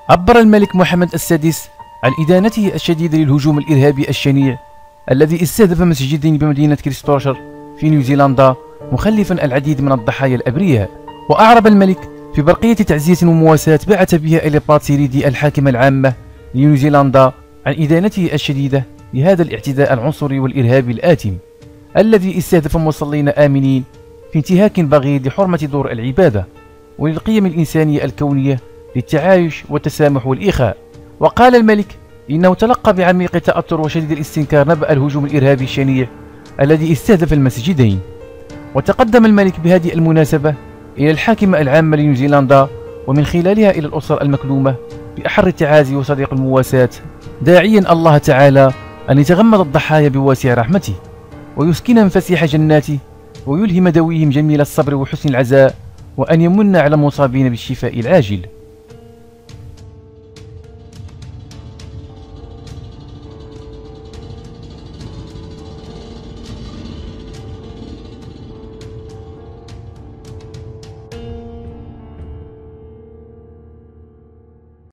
عبر الملك محمد السادس عن إدانته الشديدة للهجوم الإرهابي الشنيع الذي استهدف مسجدين بمدينة كريستوشر في نيوزيلندا، مخلفا العديد من الضحايا الأبرياء. وأعرب الملك في برقية تعزية ومواساة بعث بها إلى باتسيريدي الحاكمة العامة لنيوزيلندا عن إدانته الشديدة لهذا الاعتداء العنصري والإرهابي الآثم الذي استهدف مصلين آمنين في انتهاك بغيض لحرمة دور العبادة وللقيم الإنسانية الكونية للتعايش والتسامح والإخاء. وقال الملك إنه تلقى بعميق التأثر وشديد الاستنكار نبأ الهجوم الإرهابي الشنيع الذي استهدف المسجدين. وتقدم الملك بهذه المناسبة إلى الحاكمة العامة لنيوزيلندا ومن خلالها إلى الأسر المكلومة بأحر التعازي وصديق المواساة، داعيا الله تعالى أن يتغمد الضحايا بواسع رحمته ويسكنهم فسيح جناته ويلهم دويهم جميل الصبر وحسن العزاء، وأن يمن على المصابين بالشفاء العاجل.